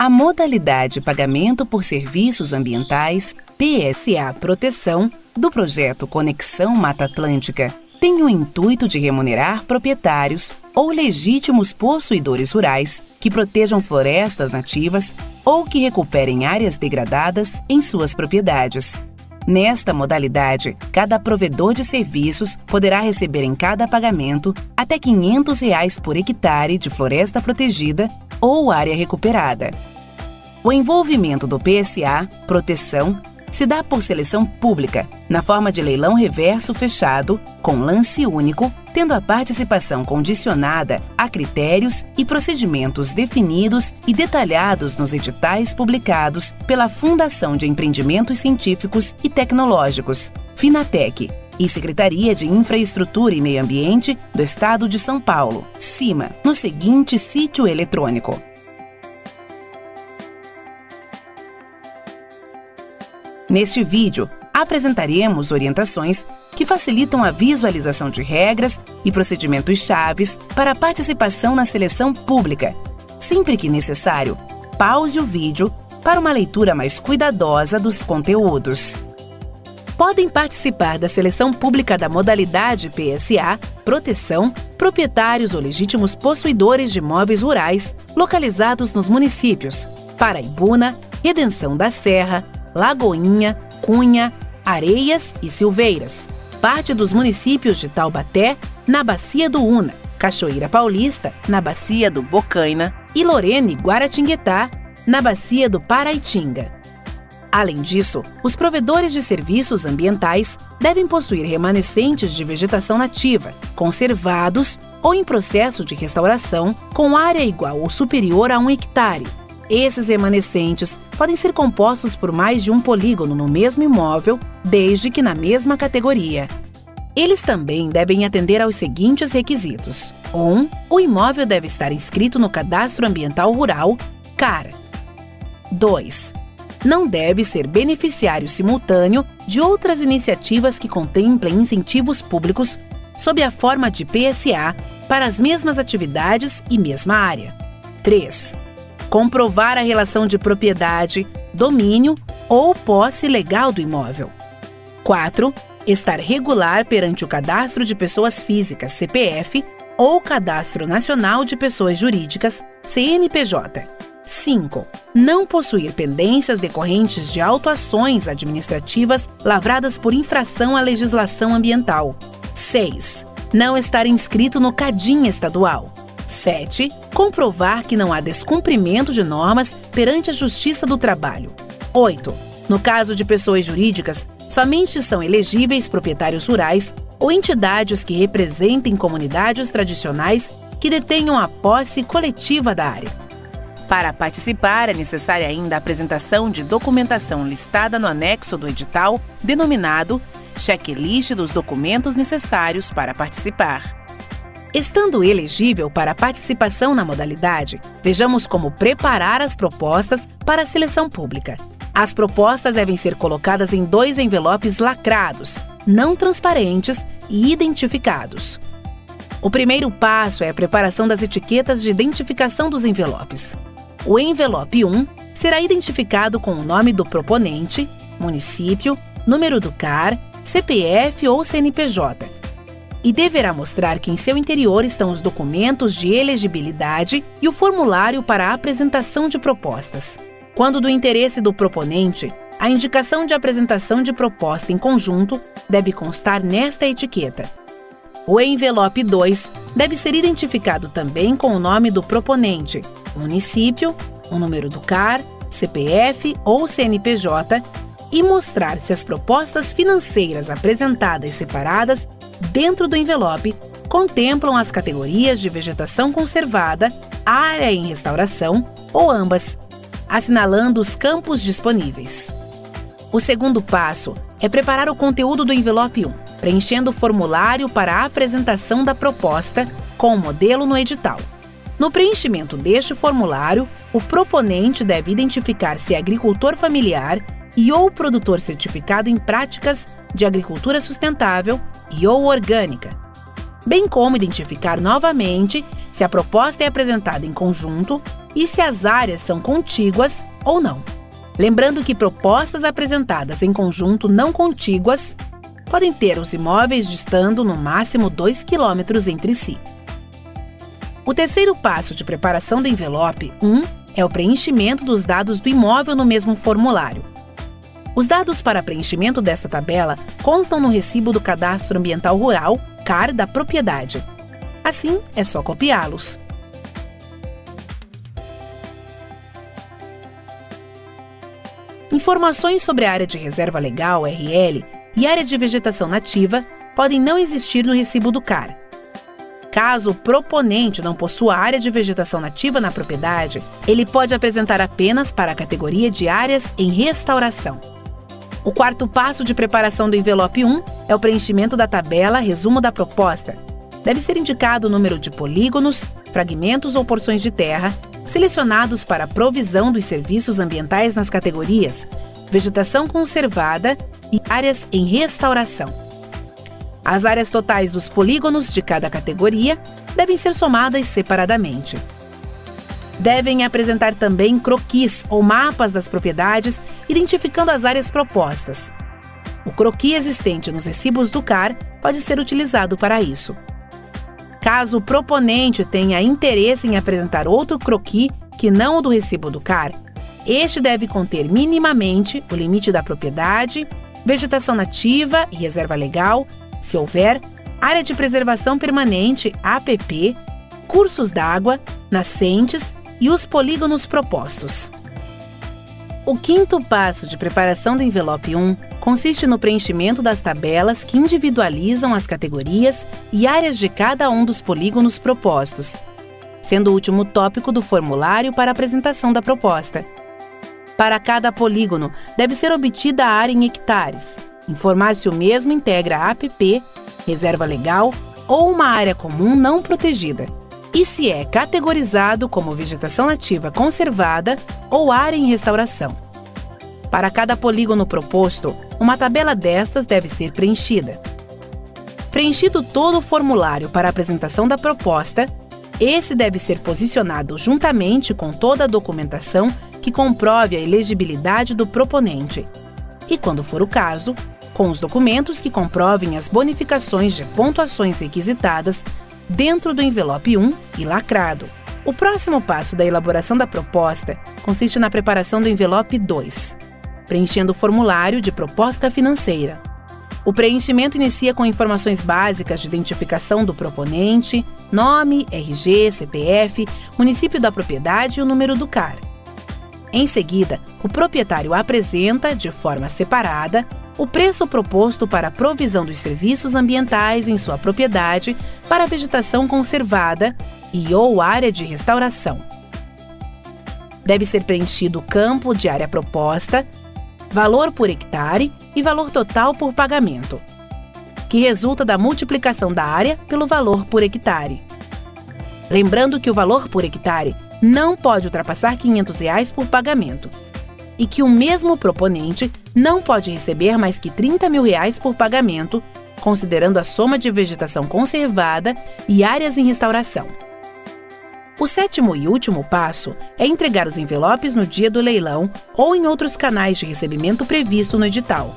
A modalidade Pagamento por Serviços Ambientais, PSA Proteção, do projeto Conexão Mata Atlântica, tem o intuito de remunerar proprietários ou legítimos possuidores rurais que protejam florestas nativas ou que recuperem áreas degradadas em suas propriedades. Nesta modalidade, cada provedor de serviços poderá receber em cada pagamento até R$ 500 por hectare de floresta protegida ou área recuperada. O envolvimento do PSA, proteção, se dá por seleção pública, na forma de leilão reverso fechado, com lance único, tendo a participação condicionada a critérios e procedimentos definidos e detalhados nos editais publicados pela Fundação de Empreendimentos Científicos e Tecnológicos, Finatec, e Secretaria de Infraestrutura e Meio Ambiente do Estado de São Paulo, CIMA, no seguinte sítio eletrônico: Neste vídeo, apresentaremos orientações que facilitam a visualização de regras e procedimentos chaves para a participação na seleção pública. Sempre que necessário, pause o vídeo para uma leitura mais cuidadosa dos conteúdos. Podem participar da seleção pública da modalidade PSA, proteção, proprietários ou legítimos possuidores de imóveis rurais localizados nos municípios Paraibuna, Redenção da Serra, Lagoinha, Cunha, Areias e Silveiras, parte dos municípios de Taubaté, na Bacia do Una, Cachoeira Paulista, na Bacia do Bocaina, e Lorena e Guaratinguetá, na Bacia do Paraitinga. Além disso, os provedores de serviços ambientais devem possuir remanescentes de vegetação nativa, conservados ou em processo de restauração, com área igual ou superior a 1 hectare. Esses remanescentes podem ser compostos por mais de um polígono no mesmo imóvel, desde que na mesma categoria. Eles também devem atender aos seguintes requisitos: 1. O imóvel deve estar inscrito no Cadastro Ambiental Rural, CAR. 2. Não deve ser beneficiário simultâneo de outras iniciativas que contemplem incentivos públicos sob a forma de PSA para as mesmas atividades e mesma área. 3. Comprovar a relação de propriedade, domínio ou posse legal do imóvel. 4. Estar regular perante o Cadastro de Pessoas Físicas, CPF, ou Cadastro Nacional de Pessoas Jurídicas, CNPJ. 5. Não possuir pendências decorrentes de autuações administrativas lavradas por infração à legislação ambiental. 6. Não estar inscrito no CADIM estadual. 7. Comprovar que não há descumprimento de normas perante a Justiça do Trabalho. 8. No caso de pessoas jurídicas, somente são elegíveis proprietários rurais ou entidades que representem comunidades tradicionais que detenham a posse coletiva da área. Para participar, é necessária ainda a apresentação de documentação listada no anexo do edital, denominado Checklist dos documentos necessários para participar. Estando elegível para a participação na modalidade, vejamos como preparar as propostas para a seleção pública. As propostas devem ser colocadas em 2 envelopes lacrados, não transparentes e identificados. O primeiro passo é a preparação das etiquetas de identificação dos envelopes. O envelope 1 será identificado com o nome do proponente, município, número do CAR, CPF ou CNPJ, e deverá mostrar que em seu interior estão os documentos de elegibilidade e o formulário para a apresentação de propostas. Quando do interesse do proponente, a indicação de apresentação de proposta em conjunto deve constar nesta etiqueta. O envelope 2 deve ser identificado também com o nome do proponente, município, o número do CAR, CPF ou CNPJ e mostrar se as propostas financeiras apresentadas separadas dentro do envelope contemplam as categorias de vegetação conservada, área em restauração ou ambas, assinalando os campos disponíveis. O segundo passo é preparar o conteúdo do envelope 1, preenchendo o formulário para a apresentação da proposta com o modelo no edital. No preenchimento deste formulário, o proponente deve identificar se é agricultor familiar e ou produtor certificado em práticas de agricultura sustentável e ou orgânica. bem como identificar novamente se a proposta é apresentada em conjunto e se as áreas são contíguas ou não. Lembrando que propostas apresentadas em conjunto não contíguas podem ter os imóveis distando no máximo 2 km entre si. O terceiro passo de preparação do envelope 1 é o preenchimento dos dados do imóvel no mesmo formulário. Os dados para preenchimento desta tabela constam no recibo do Cadastro Ambiental Rural, CAR, da propriedade. Assim, é só copiá-los. Informações sobre a área de reserva legal, RL, e área de vegetação nativa podem não existir no recibo do CAR. Caso o proponente não possua área de vegetação nativa na propriedade, ele pode apresentar apenas para a categoria de áreas em restauração. O quarto passo de preparação do envelope 1 é o preenchimento da tabela resumo da proposta. Deve ser indicado o número de polígonos, fragmentos ou porções de terra selecionados para a provisão dos serviços ambientais nas categorias vegetação conservada e áreas em restauração. As áreas totais dos polígonos de cada categoria devem ser somadas separadamente. Devem apresentar também croquis ou mapas das propriedades, identificando as áreas propostas. O croquis existente nos recibos do CAR pode ser utilizado para isso. Caso o proponente tenha interesse em apresentar outro croquis que não o do recibo do CAR, este deve conter minimamente o limite da propriedade, vegetação nativa e reserva legal, se houver, área de preservação permanente, APP, cursos d'água, nascentes e os polígonos propostos. O quinto passo de preparação do envelope 1 consiste no preenchimento das tabelas que individualizam as categorias e áreas de cada um dos polígonos propostos, sendo o último tópico do formulário para apresentação da proposta. Para cada polígono, deve ser obtida a área em hectares, informar se o mesmo integra a APP, reserva legal ou uma área comum não protegida, e se é categorizado como vegetação nativa conservada ou área em restauração. Para cada polígono proposto, uma tabela destas deve ser preenchida. Preenchido todo o formulário para a apresentação da proposta, esse deve ser posicionado juntamente com toda a documentação que comprove a elegibilidade do proponente e, quando for o caso, com os documentos que comprovem as bonificações de pontuações requisitadas dentro do envelope 1 e lacrado. O próximo passo da elaboração da proposta consiste na preparação do envelope 2, preenchendo o formulário de proposta financeira. O preenchimento inicia com informações básicas de identificação do proponente, nome, RG, CPF, município da propriedade e o número do CAR. Em seguida, o proprietário apresenta, de forma separada, o preço proposto para a provisão dos serviços ambientais em sua propriedade para a vegetação conservada e ou área de restauração. Deve ser preenchido o campo de área proposta, valor por hectare e valor total por pagamento, que resulta da multiplicação da área pelo valor por hectare. Lembrando que o valor por hectare não pode ultrapassar R$ 500 por pagamento e que o mesmo proponente não pode receber mais que R$ 30 mil por pagamento, considerando a soma de vegetação conservada e áreas em restauração. O sétimo e último passo é entregar os envelopes no dia do leilão ou em outros canais de recebimento previsto no edital.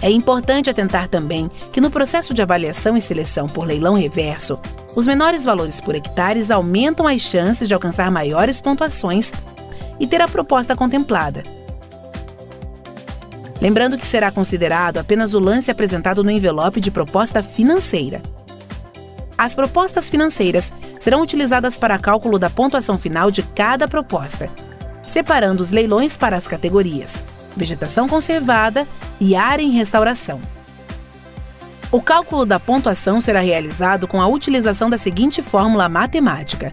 É importante atentar também que no processo de avaliação e seleção por leilão reverso, os menores valores por hectares aumentam as chances de alcançar maiores pontuações e ter a proposta contemplada. Lembrando que será considerado apenas o lance apresentado no envelope de proposta financeira. As propostas financeiras serão utilizadas para cálculo da pontuação final de cada proposta, separando os leilões para as categorias vegetação conservada e área em restauração. O cálculo da pontuação será realizado com a utilização da seguinte fórmula matemática: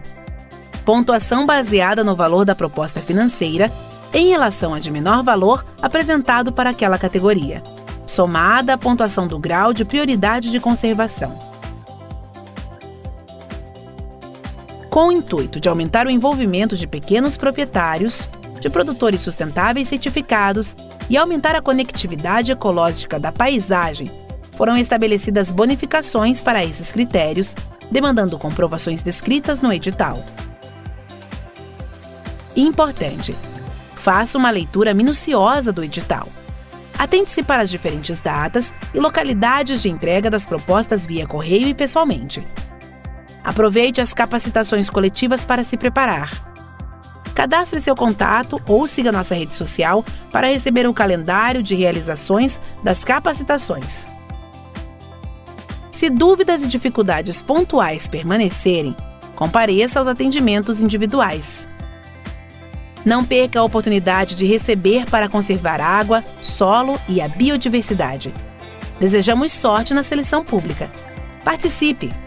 pontuação baseada no valor da proposta financeira em relação a de menor valor apresentado para aquela categoria, somada à pontuação do grau de prioridade de conservação. Com o intuito de aumentar o envolvimento de pequenos proprietários, de produtores sustentáveis certificados e aumentar a conectividade ecológica da paisagem foram estabelecidas bonificações para esses critérios, demandando comprovações descritas no edital. Importante: faça uma leitura minuciosa do edital. Atente-se para as diferentes datas e localidades de entrega das propostas via correio e pessoalmente. Aproveite as capacitações coletivas para se preparar. Cadastre seu contato ou siga nossa rede social para receber o calendário de realizações das capacitações. Se dúvidas e dificuldades pontuais permanecerem, compareça aos atendimentos individuais. Não perca a oportunidade de receber para conservar água, solo e a biodiversidade. Desejamos sorte na seleção pública. Participe!